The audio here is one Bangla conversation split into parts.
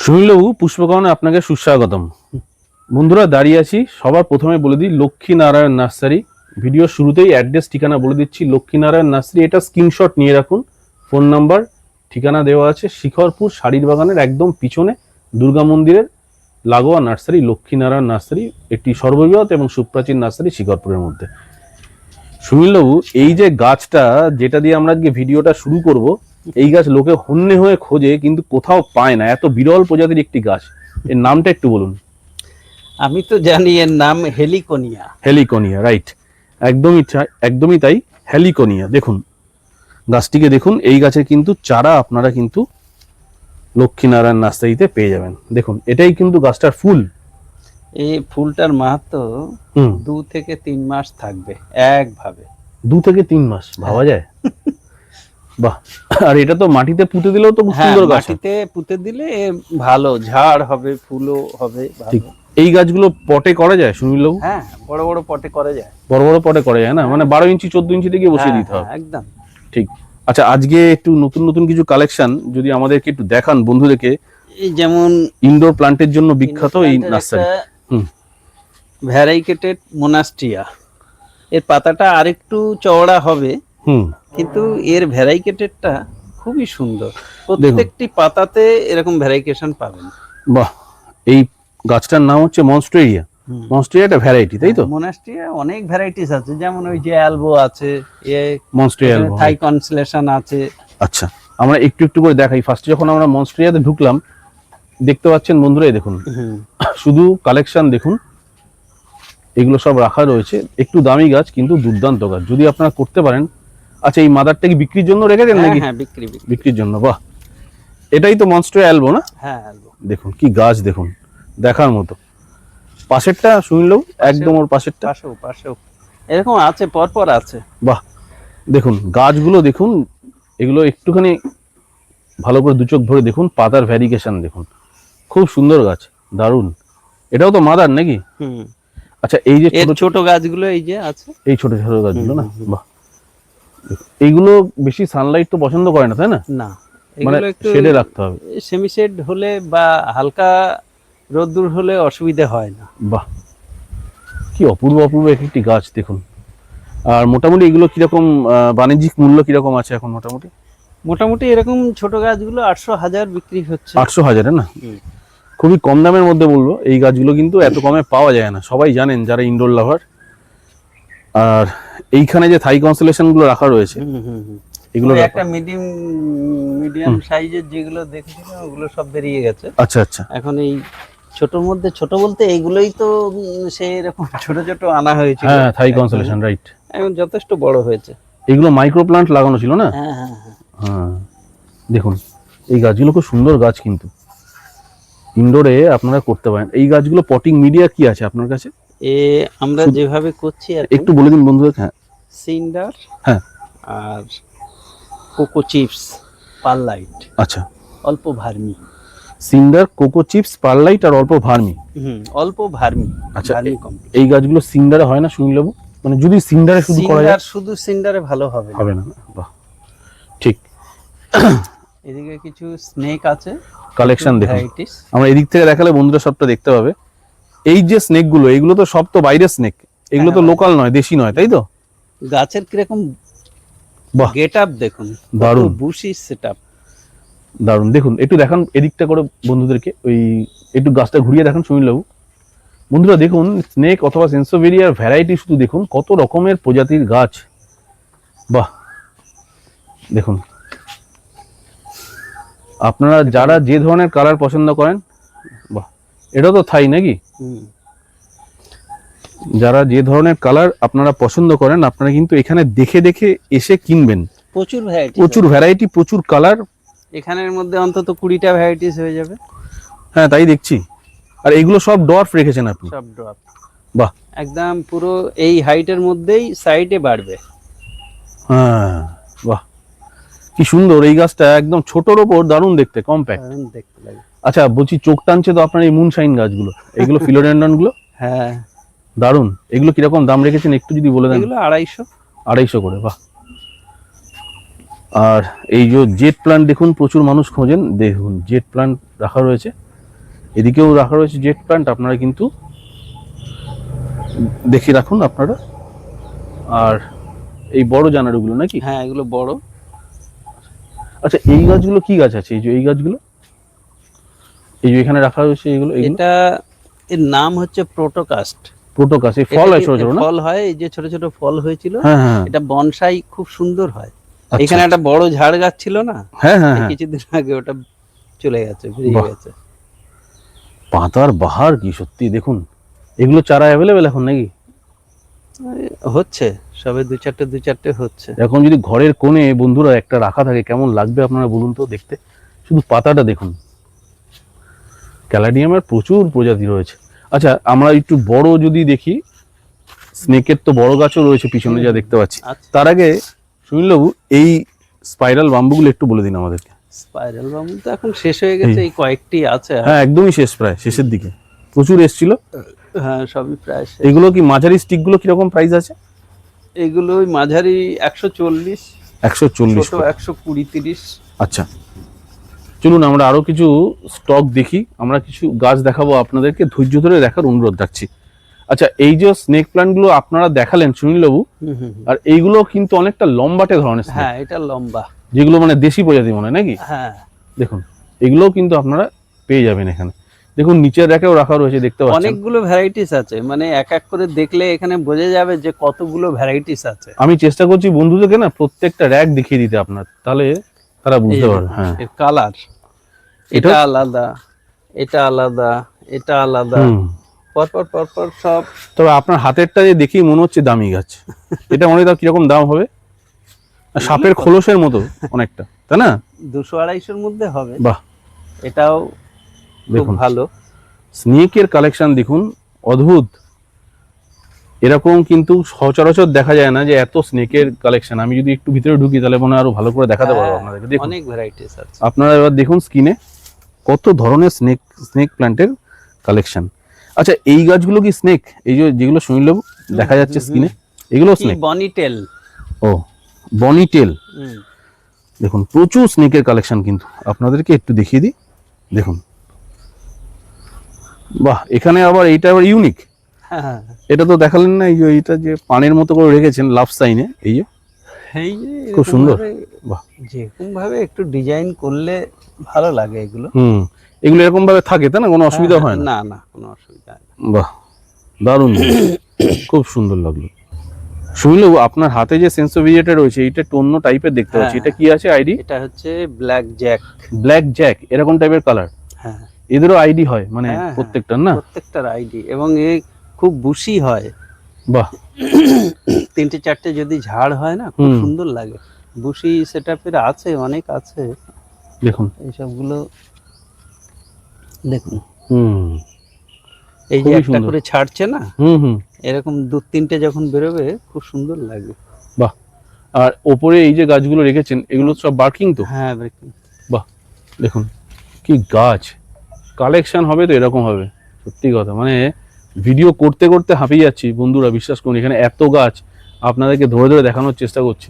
সুনীলবাবু, পুষ্পকরণে আপনাকে সুস্বাগতম। বন্ধুরা, দাঁড়িয়ে আছি, সবার প্রথমে বলে দিই লক্ষ্মীনারায়ণ নার্সারি। ভিডিও শুরুতেই অ্যাড্রেস ঠিকানা বলে দিচ্ছি। লক্ষ্মীনারায়ণ নার্সারি, এটা স্ক্রিনশট নিয়ে রাখুন। ফোন নাম্বার, ঠিকানা দেওয়া আছে। শিখরপুর শাড়ির বাগানের একদম পিছনে দুর্গা মন্দিরের লাগোয়া নার্সারি লক্ষ্মীনারায়ণ নার্সারি, একটি সর্ববৃহৎ এবং সুপ্রাচীন নার্সারি শিখরপুরের মধ্যে। সুনীলবাবু, এই যে গাছটা যেটা দিয়ে আমরা আজকে ভিডিওটা শুরু করব, এই গাছ লোকে হন্যে হয়ে খোঁজে কিন্তু কোথাও পায় না, এত বিরল প্রজাতির একটি গাছ। এর নামটা একটু বলুন। আমি তো জানি এর নাম হেলিকোনিয়া। হেলিকোনিয়া, রাইট, একদমই তাই, হেলিকোনিয়া। দেখুন গাছটিকে দেখুন, এই গাছের কিন্তু চারা আপনারা কিন্তু লক্ষ্মীনারায়ণ নার্সারিতে পেয়ে যাবেন। দেখুন এটাই কিন্তু গাছটার ফুল। এই ফুলটার মাহাত্ম 2 থেকে 3 মাস থাকবে একভাবে। 2 থেকে 3 মাস, ভাবা যায়? বাহ। আর এটা তো মাটিতে পুঁতে দিলেও তো খুব সুন্দর গাছ। মাটিতে পুঁতে দিলে ভালো ঝাড় হবে, ফুলও হবে ঠিক। ভালো। এই গাছগুলো পটে করা যায় সুনীলবাবু? হ্যাঁ, বড় বড় পটে করা যায়। বড় বড় পটে করা যায় না, মানে 12 ইঞ্চি 14 ইঞ্চি থেকে বসিয়ে দিতে হবে। একদম ঠিক। আচ্ছা, আজকে একটু নতুন নতুন কিছু কালেকশন যদি আমাদেরকে একটু দেখান বন্ধুদেরকে। এই যেমন ইনডোর প্লান্টের জন্য বিখ্যাত এই নার্সারি। ভ্যারাইকেটেড মোনাস্ট্রিয়া। এর পাতাটা আরেকটু চওড়া হবে, কিন্তু এর ভ্যারাইকেটেডটা খুবই সুন্দর। প্রত্যেকটি পাতাতে এরকম ভ্যারাইকেশন পাবেন। বাহ। এই গাছটার নাম হচ্ছে মনস্টেরিয়া। মনস্টেরিয়া একটা ভ্যারাইটি, তাই তো? মোনাস্ট্রিয়া অনেক ভ্যারাইটিস আছে, যেমন ওই যে অ্যালবো আছে, মনস্টেরিয়া থাই কনস্টেলেশন আছে। আচ্ছা, আমরা একটু একটু করে দেখাই। ফার্স্ট যখন আমরা মনস্টেরিয়াতে ঢুকলাম, দেখতে পাচ্ছেন বন্ধুরা, দেখুন শুধু কালেকশন দেখুন, এগুলো সব রাখা রয়েছে। একটু দামি গাছ কিন্তু দুর্দান্ত গাছ, যদি আপনারা করতে পারেন। আচ্ছা, এই মাদারটা কি বিক্রির জন্য রেখেছেন নাকি? হ্যাঁ, বিক্রির জন্য। বাহ, এটাই তো মনস্টেরিয়া অ্যালবো না? হ্যাঁ, অ্যালবো। দেখুন কি গাছ, দেখুন দেখার মতো। পাশেরটা শুনলেও একদম ওর পাশেরটা পাশেও এরকম আছে, পরপর আছে। বাহ, দেখুন গাছগুলো দেখুন, এগুলো একটুখানি ভালো করে দু চোখ ভরে দেখুন, পাতার ভ্যারিগেশন দেখুন, খুব সুন্দর গাছ, দারুণ। এটাও তো মাদার নাকি? আচ্ছা, এই যে ছোট গাছগুলো এই যে আছে, এই ছোট ছোট গাছগুলো না? বাহ, এইগুলো বেশি সানলাইট তো পছন্দ করে না, তাই না? না, মানে শেডে রাখতে হবে। সেমি শেড হলে বা হালকা রোদ্দুর হলে অসুবিধা হয় না। বাহ, কি অপূর্ব অপূর্ব একটি গাছ দেখুন। আর মোটামুটি এগুলো কিরকম বাণিজ্যিক মূল্য কিরকম আছে এখন? মোটামুটি এরকম ছোট গাছগুলো 800,000 বিক্রি হচ্ছে। 800,000 না? খুবই কম দামের মধ্যে বলবো। এই গাছগুলো কিন্তু এত কমে পাওয়া যায় না, সবাই জানেন যারা ইনডোর লাভার। আর এইখানে যে থাই কনস্টেলেশন গুলো রাখা রয়েছে, এগুলো একটা মিডিয়াম সাইজের যেগুলো দেখেছিলাম ওগুলো সব বেরিয়ে গেছে। আচ্ছা আচ্ছা। এখন এই ছোটর মধ্যে, ছোট বলতে এইগুলোই তো সেই এরকম ছোট ছোট আনা হয়েছিল। হ্যাঁ, থাই কনস্টেলেশন, রাইট। এখন যথেষ্ট বড় হয়েছে। এগুলো মাইক্রো প্লান্ট লাগানো ছিল না? হ্যাঁ হ্যাঁ হ্যাঁ। দেখুন এই গাছগুলো খুব সুন্দর গাছ, কিন্তু ইনডোরে আপনারা করতে পারেন। এই গাছগুলো পটিং মিডিয়া কি আছে আপনার কাছে? আমরা যেভাবে করছি একটু বলে দিন বন্ধুদের। হ্যাঁ, সিন্ডার, হ্যাঁ, আর কোকো চিপস, পারলাইট, আচ্ছা, অল্প vermi. Cinder, coco chips, perlite আর অল্প ভার্মি। অল্প ভার্মি। আচ্ছা, এই গাছগুলো সিন্ডারে হয় না শুনলেবো? মানে যদি সিন্ডারে শুধু করা যায়? শুধু সিন্ডারে ভালো হবে না। বাহ, ঠিক। এদিকে কিছু স্নেক আছে, কালেকশন দেখুন। আমরা এদিক থেকে দেখালে বন্ধুরা সবটা দেখতে পাবে। এই যে স্নেক গুলো, এগুলো তো সব তো বাইরের স্নেক, এগুলো তো লোকাল নয়, দেশি নয়, তাই তো? গাছের কিরকম গেট আপ দেখুন, দারুণ বুশি সেটআপ, দারুণ। দেখুন একটু দেখান এদিকটা করে বন্ধুদেরকে, ওই একটু গাছটা ঘুরিয়ে দেখান সুনীলবাবু। বন্ধুরা দেখুন, স্নেক অথবা সেন্সোভেরিয়ার ভ্যারাইটি শুধু দেখুন, কত রকমের প্রজাতির গাছ। বাহ, দেখুন আপনারা যারা যে ধরনের কালার পছন্দ করেন। বাহ, এটা তো থাই নাকি? যারা যে ধরনের কালার আপনারা পছন্দ করেন, আপনারা কিন্তু এখানে দেখে দেখে এসে কিনবেন। প্রচুর ভ্যারাইটি, প্রচুর কালার। এখানের মধ্যে অন্তত 20টা ভ্যারাইটিস হয়ে যাবে। হ্যাঁ, তাই দেখছি। আর এগুলো সব ডোয়ার্ফ রেখেছেন আপনি? সব ডোয়ার্ফ। বাহ, একদম পুরো এই হাইটের মধ্যেই সাইডে বাড়বে। হ্যাঁ, বাহ, কি সুন্দর। এই গাছটা একদম ছোটর ওপর দারুণ দেখতে, কম্প্যাক্ট দেখতে লাগে। আচ্ছা, বলছি চোখ টানছে তো আপনার এই মুনশাইন গাছগুলো, এগুলো ফিলোডেন্ড্রন গুলো? হ্যাঁ, দারুণ। এগুলো কিরকম দাম রেখেছেন একটু যদি বলে দেন? এগুলো 250 করে। বাহ। আর এই যে জেট প্লান্ট দেখুন, প্রচুর মানুষ খোঁজেন, দেখুন জেট প্লান্ট রাখা রয়েছে। এদিকেও রাখা রয়েছে জেট প্ল্যান্ট, আপনারা কিন্তু দেখে রাখুন আপনারা। আর এই বড় জানালাগুলো নাকি? হ্যাঁ, এগুলো বড়। আচ্ছা, এই গাছগুলো কি গাছ আছে? এই যে এই গাছগুলো, এই যে এখানে রাখা রয়েছে এগুলো, এটা এর নাম হচ্ছে প্রোটোকাস্ট। প্রোটোকাস। এই ফল হয় ছোট ছোট না? ফল হয়, এই যে ছোট ছোট ফল হয়েছিল। হ্যাঁ হ্যাঁ। এটা বনসাই খুব সুন্দর হয়। আচ্ছা। এখানে একটা বড় ঝাড় গাছ ছিল না? হ্যাঁ হ্যাঁ এই হ্যাঁ। কিছুদিন আগে ওটা চলে গেছে, বেরিয়ে বাহ। গেছে। পাতার বাহার কি সত্যি দেখুন। এগুলো চারা অ্যাভেলেবেল এখন নাকি? হচ্ছে সবে দু চারটে হচ্ছে। এখন যদি ঘরের কোণে বন্ধুরা একটা রাখা থাকে কেমন লাগবে আপনারা বলুন তো দেখতে। শুধু পাতাটা দেখুন। ক্যালাডিয়ামের প্রচুর প্রজাতি রয়েছে। আচ্ছা, আমরা একটু বড় যদি দেখি, স্নেকের তো বড় গাছও রয়েছে পিছনে যা দেখতে পাচ্ছি। আচ্ছা। তার আগে সুনীলবাবু, এই স্পাইরাল বাম্বুগুলো একটু বলে দিন আমাদেরকে। স্পাইরাল বাম্বু তো এখন শেষ হয়ে গেছে, এই কয়েকটি আছে। হ্যাঁ, একদমই শেষ, প্রায় শেষের দিকে প্রচুর এসছিল। হ্যাঁ, সবই প্রায় শেষ। এগুলো কি মাঝারি স্টিকগুলো কিরকম প্রাইস আছে? এগুলো ওই মাঝারি 140, 140, ছোট 120-30। আচ্ছা, চলুন আমরা আরো কিছু স্টক দেখি। আমরা কিছু গাছ দেখাবো আপনাদেরকে, ধৈর্য ধরে দেখার অনুরোধ রাখছি। আচ্ছা, এই যে স্নেক প্ল্যান্ট গুলো আপনারা দেখালেন সুনীলবাবু, আর এইগুলো কিন্তু অনেকটা লম্বাটে ধরনের snake, হ্যাঁ, এটা লম্বা, যেগুলো মানে দেশি প্রজাতি মনে হয় নাকি? হ্যাঁ। দেখুন, এগুলোও কিন্তু আপনারা পেয়ে যাবেন এখানে। দেখুন নিচের র্যাকেও রাখা রয়েছে, দেখতে পাচ্ছেন অনেকগুলো ভ্যারাইটিস আছে, মানে এক এক করে দেখলে এখানে বোঝা যাবে যে কতগুলো ভ্যারাইটিস আছে। আমি চেষ্টা করছি বন্ধুদেরকে না প্রত্যেকটা র্যাক দেখিয়ে দিতে আপনার, তাহলে তারা বুঝতে পারবে। হ্যাঁ, এর কালার, এটা আলাদা, এটা আলাদা, এটা আলাদা, পরপর পরপর সব। তবে আপনার হাতেরটা যে দেখি মনে হচ্ছে দামি গাছ। এটা মনে হয় কিরকম দাম হবে? সাপের খোলসের মতো অনেকটা, তাই না? 200-250-এর মধ্যে হবে। বাহ, এটাও দেখুন ভালো। স্নেকের কালেকশন দেখুন, অদ্ভুত। এরকম কিন্তু সচরাচর দেখা যায় না যে এত স্নেকের কালেকশন। আমি যদি একটু ভিতরে ঢুকি তাহলে মনে হয় আরো ভালো করে দেখাতে পারবো আপনাদেরকে। দেখুন অনেক ভ্যারাইটিস আছে। আপনারা এবার দেখুন স্ক্রিনে কত ধরনের স্নেক প্ল্যান্টের কালেকশন। আচ্ছা, এই গাছগুলো কি স্নেক? এই যে যেগুলো সুনীলবাবু দেখা যাচ্ছে স্ক্রিনে, এগুলো স্নেক? বনিটেল। ও, বনিটেল। দেখুন প্রচুর স্নেকের কালেকশন কিন্তু আপনাদেরকে একটু দেখিয়ে দিই। দেখুন, বাহ, এখানে আবার এইটা আবার ইউনিক। হ্যাঁ, এটা তো দেখালেন না, এই যে এইটা যে পানের মতো করে রেখেছেন লাভ সাইনে, এই যে এই যে খুব সুন্দর। বাহ, যেরকম ভাবে একটু ডিজাইন করলে ভালো লাগে এগুলো। এগুলো এরকম ভাবে থাকে, তাই না? কোনো অসুবিধা হয় না? না না, কোনো অসুবিধা হয় না। বাহ, দারুণ, খুব সুন্দর লাগলো। সুনীলবাবু, আপনার হাতে যে সেন্সোভিজেটা রয়েছে এইটা একটু অন্য টাইপের দেখতে পাচ্ছি। এটা কি আছে আইডি? এটা হচ্ছে ব্ল্যাক জ্যাক। ব্ল্যাক জ্যাক, এরকম টাইপের কালার। হ্যাঁ, এদেরও আইডি হয় মানে প্রত্যেকটার না? প্রত্যেকটার আইডি, এবং এ খুব বুশি হয়। বাহ, 3-4টে যদি ঝাড় হয় না, খুব সুন্দর লাগে। বুশি সেটআপের আছে, অনেক আছে। দেখুন এইসবগুলো দেখুন, এই যে খুবই একটা সুন্দর। করে ছাড়ছে না, এরকম 2-3টে যখন বেরোবে খুব সুন্দর লাগে। বাহ, আর ওপরে এই যে গাছগুলো রেখেছেন এগুলো সব বার্কিং তো? হ্যাঁ, ব্রেকিং। বাহ, দেখুন কি গাছ কালেকশন হবে তো এরকম হবে, সত্যি কথা। মানে ভিডিও করতে করতে হাঁপিয়ে যাচ্ছি বন্ধুরা, বিশ্বাস করুন। এখানে এত গাছ আপনাদেরকে ধরে ধরে দেখানোর চেষ্টা করছি,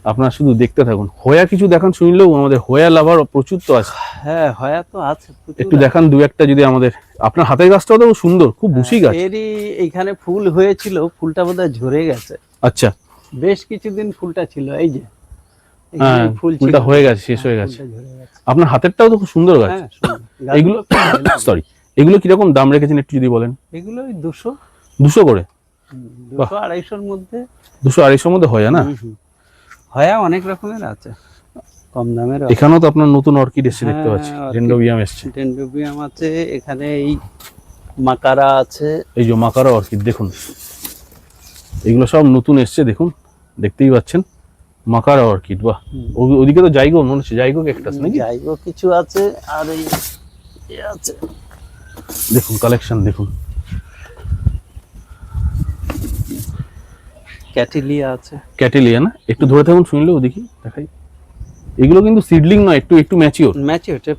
আপনারা শুধু দেখতে থাকুন। হোয়া কিছু দেখান শুনলেও, আমাদের হোয়া লাভার প্রচুর তো আছে। হ্যাঁ, হয়া তো আছে, একটু দেখান দু একটা যদি আমাদের। আপনার হাতের গাছটাও তো সুন্দর, খুব বুশি গাছ। এরই এইখানে ফুল হয়েছিল, ফুলটা বোধহয় ঝরে গেছে। আচ্ছা, বেশ কিছুদিন ফুলটা ছিল, এই যে হ্যাঁ, ফুলটা হয়ে গেছে, শেষ হয়ে গেছে। আপনার হাতেরটাও তো খুব সুন্দর গাছ। এগুলো সরি, এগুলো কিরকম দাম রেখেছেন একটু যদি বলেন? এগুলো ওই 200 করে, 200-250-এর মধ্যে। 200-250-এর মধ্যে হয় না? হয়া অনেক রকমের আছে, কম দামের। এখানেও তো আপনার নতুন অর্কিড এসছে দেখতে পাচ্ছি, ডেন্ড্রোবিয়াম এসছে। ডেন্ড্রোবিয়াম আছে এখানে, এই মাকারা আছে, এই যে মাকারা অর্কিড দেখুন, এগুলো সব নতুন এসছে দেখুন, দেখতেই পাচ্ছেন মাকারা অর্কিড। বাহ, ওদিকে তো জাইগো মনে হচ্ছে, জাইগো ক্যাকটাস নাকি? জাইগো কিছু আছে, আর এই আছে দেখুন কালেকশন দেখুন। ক্যাটিলিয়া আছে। ক্যাটেলিয়া না? একটু ধরে থাকুন শুনলেও দেখি, দেখাই। এগুলো কিন্তু সিডলিং নয়, একটু একটু ম্যাচিওর।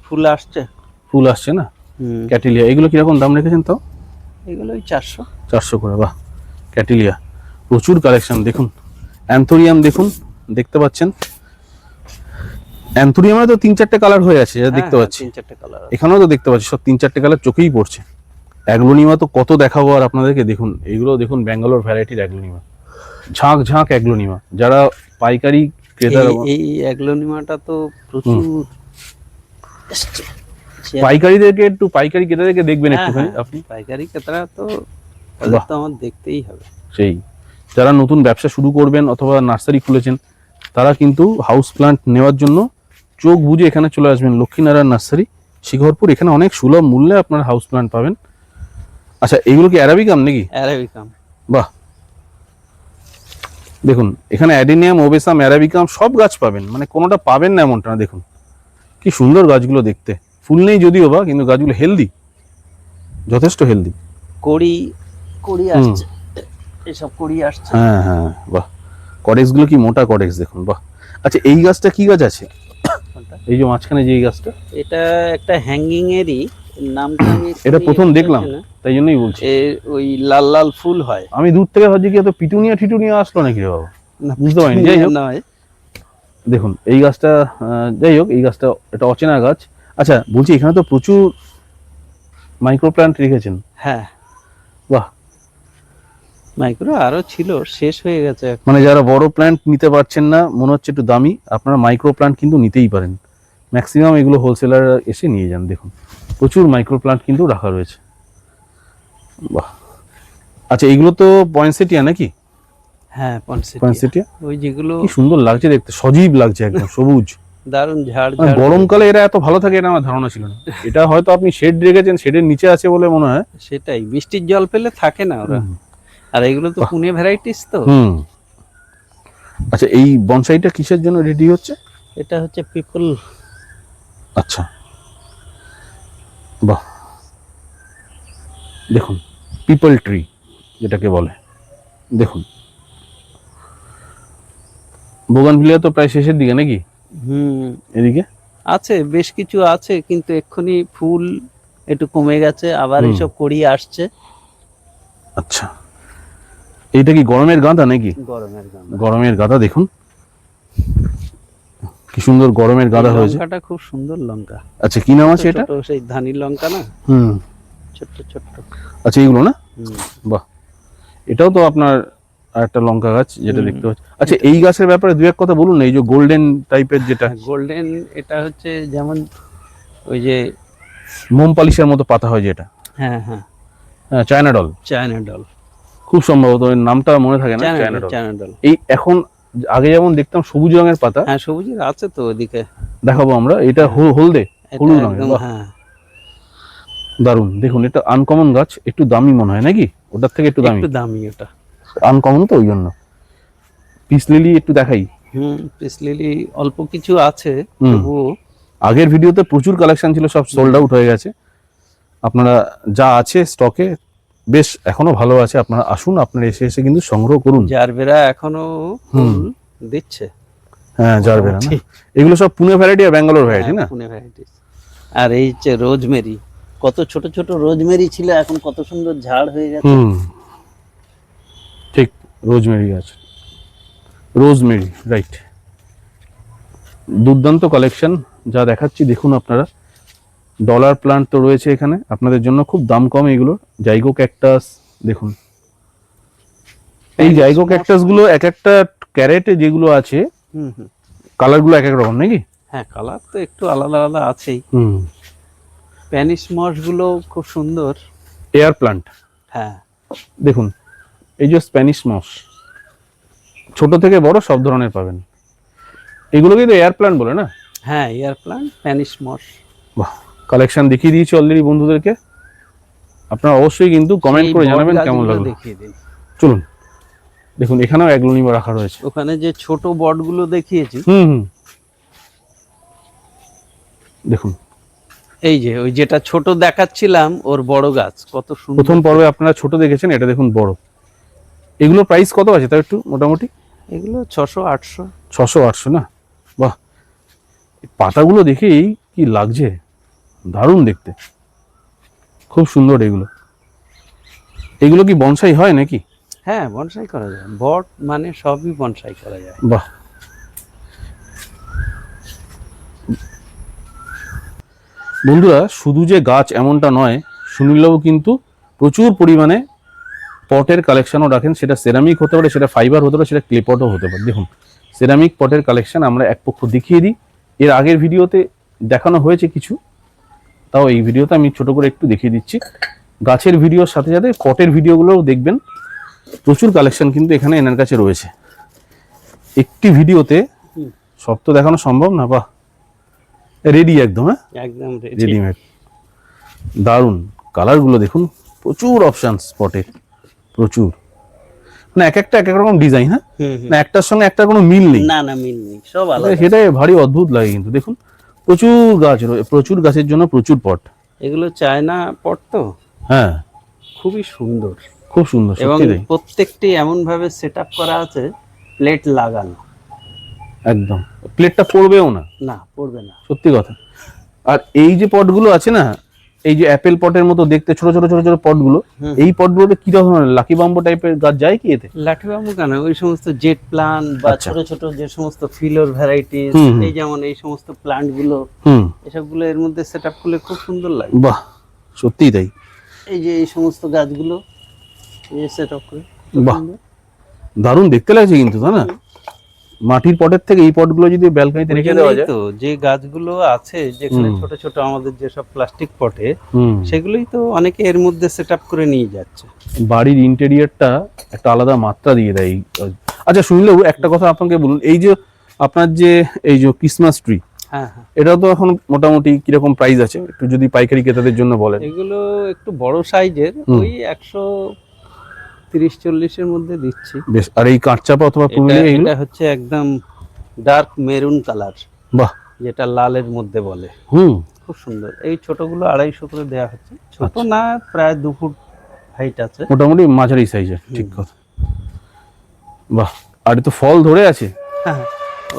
ফুল আসছে, ফুল আসছে না? ক্যাটেলিয়া, এগুলো কিরকম দাম রেখেছেন তাও? এগুলো ওই 400 করে। বাহ, ক্যাটেলিয়া প্রচুর কালেকশন দেখুন। অ্যান্থোরিয়াম দেখুন, দেখতে পাচ্ছেন অ্যান্থোরিয়ামে তো 3-4টে কালার হয়ে আছে, যা দেখতে পাচ্ছি। 3-4টে কালার। এখানেও তো দেখতে পাচ্ছি সব 3-4টে কালার চোখেই পড়ছে। অ্যাগ্লোনিমা তো কত দেখাবো আর আপনাদেরকে, দেখুন এইগুলো দেখুন, ব্যাঙ্গালোর ভ্যারাইটির অ্যাগ্লোনিমা, ঝাঁক ঝাঁক অ্যাগ্লোনিমা। যারা পাইকারি ক্রেতারা, এই অ্যাগ্লোনিমাটা তো প্রচুর পাইকারিদেরকে একটু, পাইকারি ক্রেতাদেরকে দেখবেন হ্যাঁ, একটুখানি হ্যাঁ, আপনি। পাইকারি ক্রেতারা তো তাদের তো আমার দেখতেই হবে। সেই যারা নতুন ব্যবসা শুরু করবেন অথবা নার্সারি খুলেছেন, তারা কিন্তু হাউস প্লান্ট নেওয়ার জন্য চোখ বুঝে এখানে চলে আসবেন, লক্ষ্মীনারায়ণ নার্সারি, শিখরপুর। এখানে অনেক সুলভ মূল্যে আপনার হাউস প্লান্ট পাবেন। আচ্ছা, এগুলো কি অ্যারাবিকাম নাকি? অ্যারাবিকাম। বাহ, দেখুন এখানে অ্যাডিনিয়াম, ওবেসাম, অ্যারাবিকাম সব গাছ পাবেন, মানে কোনোটা পাবেন না এমনটা না। দেখুন কি সুন্দর গাছগুলো দেখতে, ফুল নেই যদিও বা, কিন্তু গাছগুলো হেলদি, যথেষ্ট হেলদি। কড়ি আসছে, এসব কড়ি আসছে। হ্যাঁ হ্যাঁ, বাহ, কডেক্স গুলো কি মোটা কডেক্স দেখুন, বাহ। আচ্ছা, এই গাছটা কি গাছ আছে? এই যে মাঝখানে যে এই গাছটা, এটা একটা হ্যাঙ্গিং এরই, নামটা আমি এটা প্রথম এক্ষুনি দেখলাম, পাচ্ছি না। তাই জন্যই বলছি। ওই লাল লাল ফুল হয়। আমি দূর থেকে ভাবছি কি এত পিটুনিয়া টিটুনিয়া আসলো নাকি রে বাবা, না, বুঝতে পারিনি। যাই হোক, নয়। দেখুন এই গাছটা, যাই হোক এই গাছটা, এটা অচেনা গাছ। আচ্ছা বলছি, এখানে তো প্রচুর মাইক্রো প্ল্যান্ট রেখেছেন। হ্যাঁ, বাহ, মাইক্রো আরো ছিল, শেষ হয়ে গেছে এখন। মানে যারা বড় প্ল্যান্ট নিতে পারছেন না, মনে হচ্ছে একটু দামি, আপনারা মাইক্রো প্ল্যান্ট কিন্তু নিতেই পারেন। ম্যাক্সিমাম এগুলো হোলসেলার এসে নিয়ে যান। দেখুন প্রচুর মাইক্রো প্ল্যান্ট কিন্তু রাখা রয়েছে। বাহ, আচ্ছা এইগুলো তো পয়েন্সেটিয়া নাকি? হ্যাঁ, পয়েন্সেটিয়া, ওই যেগুলো কি সুন্দর লাগছে দেখতে, সজীব লাগছে একদম সবুজ। দারুণ ঝাড় মানে ঝাড়। গরমকালে এরা এত ভালো থাকে এটা আমার ধারণা ছিল না। এটা হয়তো আপনি শেড রেখেছেন, শেডের নিচে আছে বলে মনে হয়। সেটাই, বৃষ্টির জল পেলে থাকে না ওরা। আর এগুলো তো পুনে ভ্যারাইটিস তো। হুম। আচ্ছা, এই বনসাইটা কিসের জন্য রেডি হচ্ছে? এটা হচ্ছে পিপল। আচ্ছা, বাহ, দেখুন পিপল ট্রি যেটাকে বলে, দেখুন বোগানভিলিয়া তো প্রায় শেষের দিকে নাকি? এদিকে আছে বেশ কিছু আছে, কিন্তু এক্ষুনি ফুল একটু কমে গেছে, আবার এইসব কড়ি আসছে। আচ্ছা, এইটা কি গরমের গাঁদা নাকি? গরমের গাঁদা। গরমের গাঁদা, দেখুন কি সুন্দর গরমের গাঁদা হয়েছে। লঙ্কাটা খুব সুন্দর লঙ্কা। আচ্ছা, কি নাম আছে এটা? ছোট সেই ধানি লঙ্কা না? ছোট্ট ছোট্ট। আচ্ছা, এইগুলো না? বাহ, এটাও তো আপনার একটা লঙ্কা গাছ যেটা দেখতে পাচ্ছি। আচ্ছা, এই গাছের ব্যাপারে দু এক কথা বলুন না, এই যে গোল্ডেন টাইপের যেটা। গোল্ডেন, এটা হচ্ছে যেমন ওই যে মোম পালিশের মতো পাতা হয় যেটা। হ্যাঁ হ্যাঁ, চায়না ডল, চায়না ডল। খুব সম্ভবত এর নামটা মনে থাকে না। China doll. China doll. এই এখন আগে যেমন দেখতাম সবুজ রঙের পাতা, হ্যাঁ, সবুজের আছে তো ওদিকে, দেখাবো আমরা। এটা হলদে, হলুদ রঙের। একদম। বাহ, হ্যাঁ, দারুন। দেখুন এটা আনকমন গাছ, একটু দামি মনে হয় নাকি? ওটার থেকে একটু দামি। একটু দামি ওটা, আনকমন তো ওই জন্য। পিস লিলি একটু দেখাই। পিস লিলি অল্প কিছু আছে হুম। তবুও। আগের ভিডিওতে প্রচুর কালেকশন ছিল, সব সোল্ড আউট হয়ে গেছে। আপনারা যা আছে স্টকে বেশ এখনো ভালো আছে, আপনারা আসুন, আপনারা এসে এসে কিন্তু সংগ্রহ করুন। জারবেরা এখনো ফুল দিচ্ছে। হ্যাঁ, জারবেরা না, এগুলো সব পুনে ভ্যারাইটি আর ব্যাঙ্গালোর ভ্যারাইটি না? পুনে ভ্যারাইটিস। আর এই যে রোজমেরি, কত ছোট ছোট রোজমেরি ছিল, এখন কত সুন্দর ঝাড় হয়ে গেছে। ঠিক, রোজমেরি গাছ, রোজমেরি, রাইট। দুর্দান্ত কালেকশন যা দেখাচ্ছি, দেখুন আপনারা। ডলার প্লান্ট তো রয়েছে এখানে আপনাদের জন্য, খুব দাম কম এগুলো। জাইগো ক্যাকটাস দেখুন, এই জাইগো ক্যাকটাস গুলো এক একটা ক্যারেটে যেগুলো আছে, কালার গুলো এক এক রকম নাকি? হ্যাঁ, কালার তো একটু আলাদা আলাদা আছেই। স্প্যানিশ মস গুলো খুব সুন্দর। এয়ার প্লান্ট, হ্যাঁ দেখুন এই যে স্প্যানিশ মস, ছোট থেকে বড় সব ধরনের পাবেন। এগুলোকে তো এয়ার প্লান্ট বলে না? হ্যাঁ, এয়ার প্লান্ট, স্প্যানিশ মস। বাহ, কালেকশন দেখিয়ে দিয়েছি অলরেডি বন্ধুদেরকে। আপনারা অবশ্যই কিন্তু কমেন্ট করে জানাবেন কেমন লাগলো। দেখিয়ে দিন। চলুন, দেখুন এখানেও অ্যাগ্লোনিমা রাখা রয়েছে। ওখানে যে ছোট বট গুলো দেখিয়েছি, দেখুন এই যে ওই যেটা ছোট দেখাচ্ছিলাম ওর বড় গাছ কত সুন্দর। প্রথম পর্বে আপনারা ছোট দেখেছেন, এটা দেখুন বড়। এগুলো প্রাইস কত আছে তাও একটু মোটামুটি? এগুলো 600-800। 600-800 না? বাহ, পাতাগুলো দেখেই কি লাগছে, দারুণ দেখতে, খুব সুন্দর। এগুলো এগুলো কি বনসাই হয় নাকি? হ্যাঁ, বনসাই করা যায়, বট মানে সবই বনসাই করা যায়। বাহ, বন্ধুরা শুধু যে গাছ এমনটা নয়, সুনীলবাবু কিন্তু প্রচুর পরিমাণে পটের কালেকশনও রাখেন। সেটা সেরামিক হতে পারে, সেটা ফাইবার হতে পারে, সেটা ক্লে পটও হতে পারে। দেখুন সেরামিক পটের কালেকশন আমরা এক পক্ষ দেখিয়ে দিই, এর আগের ভিডিওতে দেখানো হয়েছে কিছু, তাও এই ভিডিওতে আমি ছোট করে একটু দেখিয়ে দিচ্ছি। গাছের ভিডিওর সাথে সাথে পটের ভিডিওগুলোও দেখবেন, প্রচুর কালেকশন কিন্তু এখানে এনার কাছে রয়েছে। একটি ভিডিওতে সব তো দেখানো সম্ভব না। বাহ, রেডি একদম, হ্যাঁ একদম রেডিমেড, দারুন। কালারগুলো দেখুন, প্রচুর অপশন স্পটে, প্রচুর, মানে এক একটা এক এক রকম ডিজাইন। হ্যাঁ, না একটার সঙ্গে একটা কোনো মিল নেই, না না মিল নেই, সব আলাদা। সেটাই ভারী অদ্ভুত লাগে কিন্তু। দেখুন প্রচুর গাছ রয়েছে, প্রচুর গাছের জন্য প্রচুর পট। এগুলো চায়না পট তো, হ্যাঁ খুবই সুন্দর, খুব সুন্দর, এবং সত্যি তাই, প্রত্যেকটি এমন ভাবে সেটআপ করা আছে, প্লেট লাগানো, একদম প্লেটটা পড়বেও না, না পড়বে না, সত্যি কথা। আর এই যে পটগুলো আছে না, এই যে অ্যাপেল পটের মতো দেখতে ছোট ছোট ছোট ছোট পটগুলো, এই পটগুলোতে কি রকম লাকি বাম্বো টাইপের গাছ যায় কি এতে? লাঠি বাম্বু কেন, ওই সমস্ত জেট প্লান্ট বা আচ্ছা। ছোট ছোট যে সমস্ত ফিলোর ভ্যারাইটিস, এই যেমন এই সমস্ত প্লান্ট গুলো, এসবগুলো এর মধ্যে সেটআপ করলে খুব সুন্দর লাগে। বাহ, সত্যিই তাই। এই যে এই সমস্ত গাছগুলো এই সেটআপ করে, বাহ, দারুণ দেখতে লাগছে কিন্তু, তাই না? মাটির পটের থেকে এই পটগুলো যদি ব্যালকনিতে রেখে দেওয়া যায়, তো যে গাছগুলো আছে যেখানে ছোট ছোট আমাদের যেসব প্লাস্টিক পটে, সেগুলোই তো অনেকে এর মধ্যে সেটআপ করে নিয়ে যাচ্ছে। বাড়ির ইন্টেরিয়রটা একটা আলাদা মাত্রা দিয়ে দেয়। আচ্ছা সুনীলবাবু, একটা কথা আপনাকে বলুন, এই যে আপনার যে এই যে ক্রিসমাস ট্রি, হ্যাঁ হ্যাঁ, এটাও তো এখন মোটামুটি কিরকম প্রাইস আছে, একটু যদি পাইকারি ক্রেতাদের জন্য বলেন। এগুলো একটু বড় সাইজের, ওই 130-40 এর মধ্যে দিচ্ছি। বেশ, আর এই কাঠচাপা অথবা পুমিলিয়া এগুলো? এটা হচ্ছে একদম ডার্ক মেরুন কালার, বাহ, যেটা লালের মধ্যে বলে, খুব সুন্দর। এই ছোটগুলো 250 করে দেয়া হচ্ছে, ছোট না, প্রায় 2 ফুট হাইট আছে, মোটামুটি মাঝারি সাইজের, ঠিক কথা। বাহ, আর তো ফল ধরে আছে, হ্যাঁ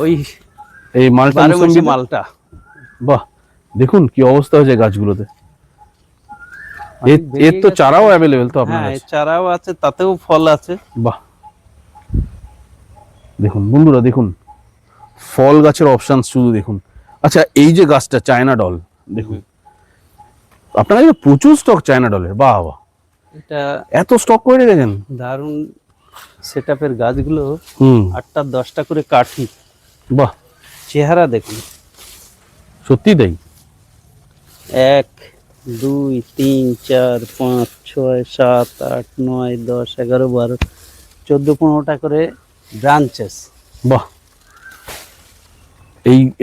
ওই এই মালটা, 12 মাসে মুসম্বি মালটা। বাহ, দেখুন কি অবস্থা হয়েছে গাছগুলোতে। এর তো চারাও অ্যাভেলেবেল তো আপনার হ্যাঁ কাছে? চারাও আছে, তাতেও ফল আছে। বাহ, দেখুন বন্ধুরা, দেখুন ফল গাছের অপশন শুধু দেখুন। আচ্ছা এই যে গাছটা চায়না ডল, দেখুন আপনার কাছে প্রচুর স্টক চায়না ডলের। বাহ বাহ, এটা এত স্টক করে রেখেছেন, দারুণ সেটআপের গাছগুলো। 8টা 10টা করে কাঠি, বাহ, চেহারা দেখুন, সত্যি তাই। 1 2 3 4 5 6 7 8 9 10 11 12 14 15টা করে ব্রাঞ্চেস। বাহ,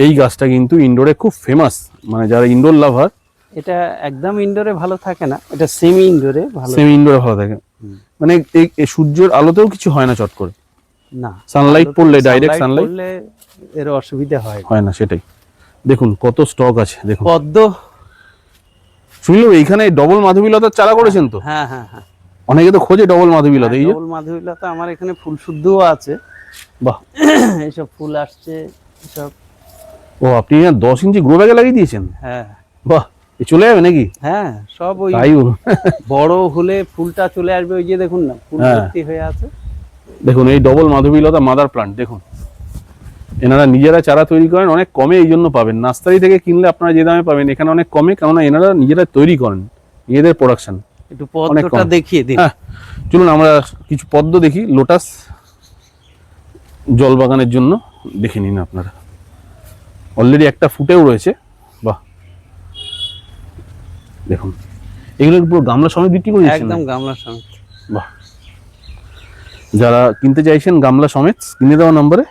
এই গাছটা কিন্তু ইনডোরে খুব ফেমাস, মানে যারা ইনডোর লাভার। এটা একদম ইনডোরে ভালো থাকে না, এটা সেমি ইনডোরে ভালো, সেমি ইনডোরে ভালো থাকে, মানে এই সূর্যের আলোতেও কিছু হয় না চট করে, না সানলাইট পড়লে, ডাইরেক্ট সানলাইট পড়লে এর অসুবিধা হয় না, সেটাই। দেখুন কত স্টক আছে, দেখুন পদ্ম। শুনলো এইখানে ডবল মাধবীলতার চারা করেছেন তো? হ্যাঁ হ্যাঁ হ্যাঁ, অনেকে তো খোঁজে ডবল মাধবীলতা, এই যে ডবল মাধবীলতা আমার এখানে ফুল শুদ্ধও আছে। বাহ, এইসব ফুল আসছে সব। ও আপনি 10 ইঞ্চি গ্রো ব্যাগে লাগিয়ে দিয়েছেন? হ্যাঁ বাহ, এ চলে যাবে নাকি? হ্যাঁ, সব ওই তাই বলুন। বড় হলে ফুলটা চলে আসবে, ওই যে দেখুন না ফুল ভর্তি হয়ে আছে। দেখুন এই ডবল মাধবীলতা মাদার প্লান্ট, দেখুন এনারা নিজেরা চারা তৈরি করেন, অনেক কমে এই জন্য পাবেন। নার্সারি থেকে কিনলে আপনারা যে দামে পাবেন, এখানে অনেক কমে, কেননা এনারা নিজেরা তৈরি করেন, নিজেদের প্রোডাকশন। একটু পদ্মটা দেখিয়ে দিন। হ্যাঁ চলুন আমরা কিছু পদ্ম দেখি, লোটাস জল বাগানের জন্য দেখে নিন আপনারা। অলরেডি একটা ফুটেও রয়েছে। বাহ, দেখুন এগুলো পুরো গামলা সমেত বিক্রি করে দিচ্ছেন? একদম গামলা সমেত। বাহ, যারা কিনতে চাইছেন গামলা সমেত, কিনে দেওয়া নম্বরে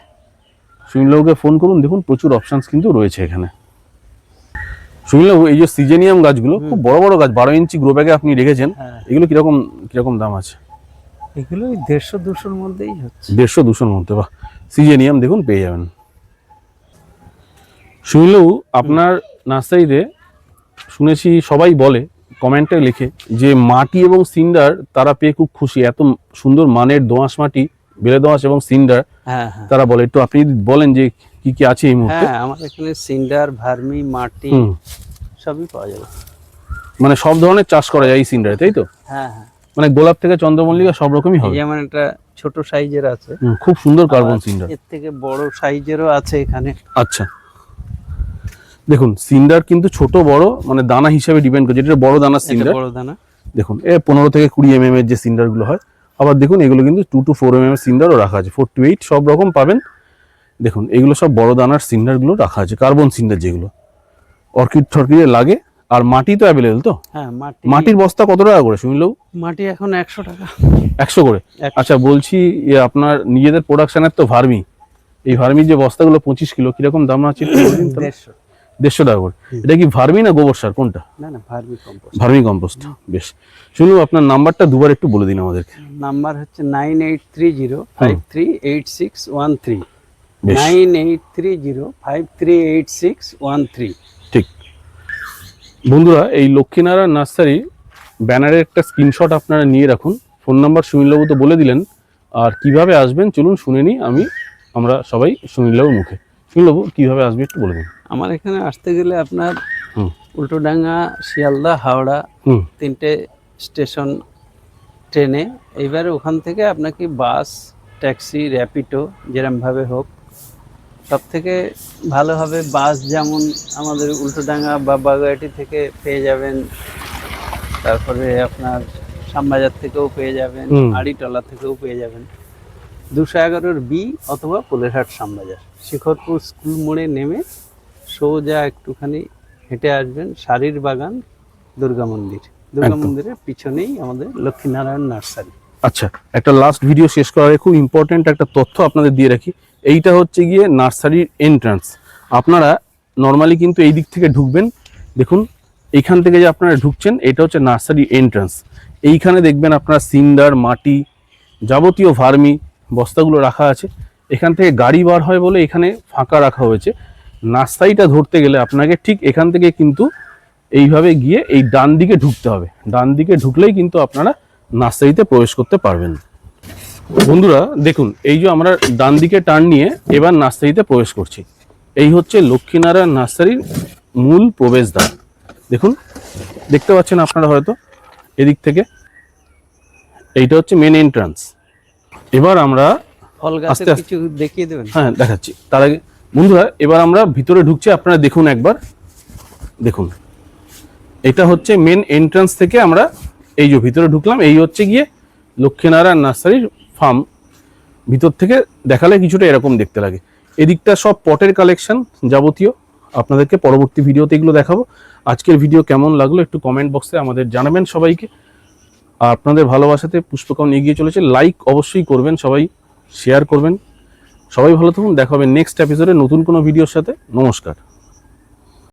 সুনীলবাবুকে ফোন করুন। দেখুন প্রচুর অপশনস কিন্তু রয়েছে এখানে। সুনীলবাবু এই যে সিজেনিয়াম গাছগুলো খুব বড় বড় গাছ, 12 ইঞ্চি গ্রো ব্যাগে আপনি রেখেছেন, এগুলো কিরকম কিরকম দাম আছে? এগুলো 150-200 মধ্যেই হচ্ছে। 150-200 মধ্যে? বাহ, সিজেনিয়াম দেখুন পেয়ে যাবেন। সুনীলবাবু আপনার নার্সারিতে শুনেছি সবাই বলে, কমেন্টে লিখে, যে মাটি এবং সিন্ডার তারা পেয়ে খুব খুশি, এত সুন্দর মানের দোআঁশ মাটি, বেলে দোআঁশ এবং সিন্ডার হ্যাঁ তারা বলে। একটু আপনি বলেন যে কি কি আছে এই মুহূর্তে? হ্যাঁ, আমার এখানে সিন্ডার, ভার্মি, মাটি সবই পাওয়া যাবে, মানে সব ধরনের চাষ করা যায় এই সিন্ডারে, তাই তো? হ্যাঁ হ্যাঁ, মানে গোলাপ থেকে চন্দ্রমল্লিকা সব রকমই হবে। যেমন একটা ছোট সাইজের আছে, খুব সুন্দর কার্বন সিন্ডার। এর থেকে বড় সাইজেরও আছে এখানে। আচ্ছা, দেখুন সিন্ডার কিন্তু ছোট বড় মানে দানা হিসাবে ডিপেন্ড করে, যেটা বড় দানা এটা সিন্ডার। বড় দানা। দেখুন 15 থেকে 20 mm এর যে সিন্ডার গুলো হয়, আবার দেখুন এগুলো কিন্তু 2 to 4 mm এর সিন্ডারও রাখা আছে, 4 to 8 সব রকম পাবেন। দেখুন এগুলো সব বড় দানার সিন্ডার গুলো রাখা আছে, কার্বন সিন্ডার যেগুলো অর্কিড টর্কিডে লাগে। আর মাটি তো অ্যাভেলেবেল তো? হ্যাঁ, মাটির বস্তা কত টাকা করে শুনলেও? মাটি এখন 100 টাকা। 100 করে? 100 আচ্ছা বলছি আপনার নিজেদের প্রোডাকশনের তো ভার্মি, এই ভার্মির যে বস্তাগুলো 25 কিলো কিরকম দাম আছে একটু বলে দিন তাহলে। 150 টাকা করে। এটা কি ভার্মি না গোবর সার কোনটা? না না, ভার্মি কম্পোস্ট। Vermi compost. বেশ, শুনুন আপনার নাম্বারটা দুবার একটু বলে দিন আমাদেরকে। নাম্বার হচ্ছে 9830538613। বেশ 9830538613। ঠিক। বন্ধুরা এই লক্ষ্মীনারায়ণ নার্সারি ব্যানারের একটা স্ক্রিনশট আপনারা নিয়ে রাখুন। ফোন নাম্বার সুনীলবাবু তো বলে দিলেন, আর কিভাবে আসবেন চলুন শুনে নিই আমরা সবাই সুনীলবাবুর মুখে। সুনীলবাবু কিভাবে আসবে একটু বলে দিন। আমার এখানে আসতে গেলে আপনার হুম উল্টোডাঙ্গা, শিয়ালদা, হাওড়া হুম 3টে স্টেশন ট্রেনে। এইবারে ওখান থেকে আপনাকে বাস, ট্যাক্সি, র্যাপিডো যেরমভাবে হোক, সব থেকে ভালো হবে বাস। যেমন আমাদের উল্টোডাঙ্গা বা বাগুইআটি থেকে পেয়ে যাবেন, তারপরে আপনার শ্যামবাজার থেকেও পেয়ে যাবেন, আড়িটলা থেকেও পেয়ে যাবেন। 211 বি অথবা পোলেরহাট শ্যামবাজার, শিখরপুর স্কুল মোড়ে নেমে সোজা একটুখানি হেঁটে আসবেন, শাড়ির বাগান, দুর্গা মন্দির। দুর্গা মন্দিরের পিছনেই আমাদের লক্ষ্মীনারায়ণ নার্সারি। আচ্ছা, একটা লাস্ট ভিডিও শেষ করার আগে খুব ইম্পর্টেন্ট একটা তথ্য আপনাদের দিয়ে রাখি। এইটা হচ্ছে গিয়ে নার্সারির এন্ট্রান্স। আপনারা নর্মালি কিন্তু এই দিক থেকে ঢুকবেন, দেখুন এইখান থেকে যে আপনারা ঢুকছেন এটা হচ্ছে নার্সারি এন্ট্রান্স। এইখানে দেখবেন আপনারা সিন্ডার, মাটি, যাবতীয় ভার্মি বস্তাগুলো রাখা আছে। এখান থেকে গাড়ি বার হয় বলে এখানে ফাঁকা রাখা হয়েছে। নার্সারিটা ধরতে গেলে আপনাকে ঠিক এখান থেকে কিন্তু এইভাবে গিয়ে এই ডান দিকে ঢুকতে হবে। ডান দিকে ঢুকলেই কিন্তু আপনারা নার্সারিতে প্রবেশ করতে পারবেন। বন্ধুরা দেখুন এই যে আমরা ডান দিকে টার্ন নিয়ে এবার নার্সারিতে প্রবেশ করছি। এই হচ্ছে লক্ষ্মীনারায়ণ নার্সারির মূল প্রবেশদ্বার। দেখুন দেখতে পাচ্ছেন আপনারা হয়তো এদিক থেকে, এইটা হচ্ছে মেন এন্ট্রান্স। এবার আমরা ফল গাছের কিছু দেখিয়ে দেবেন? হ্যাঁ দেখাচ্ছি। তার আগে বন্ধুরা এবার আমরা ভিতরে ঢুকছি, আপনারা দেখুন একবার। দেখুন এটা হচ্ছে মেন এন্ট্রান্স থেকে আমরা এই যে ভিতরে ঢুকলাম। এই হচ্ছে গিয়ে লক্ষ্মীনারায়ণ নার্সারির ফার্ম। ভিতর থেকে দেখালে কিছুটা এরকম দেখতে লাগে। এদিকটা সব পটের কালেকশন যাবতীয়, আপনাদেরকে পরবর্তী ভিডিওতে এগুলো দেখাবো। আজকের ভিডিও কেমন লাগলো একটু কমেন্ট বক্সে আমাদের জানাবেন সবাইকে। আর আপনাদের ভালোবাসাতে পুষ্পকন এগিয়ে চলেছে। লাইক অবশ্যই করবেন, সবাই শেয়ার করবেন। সবাই ভালো থাকুন, দেখা হবে নেক্সট এপিসোডে নতুন কোনো ভিডিওর সাথে। নমস্কার।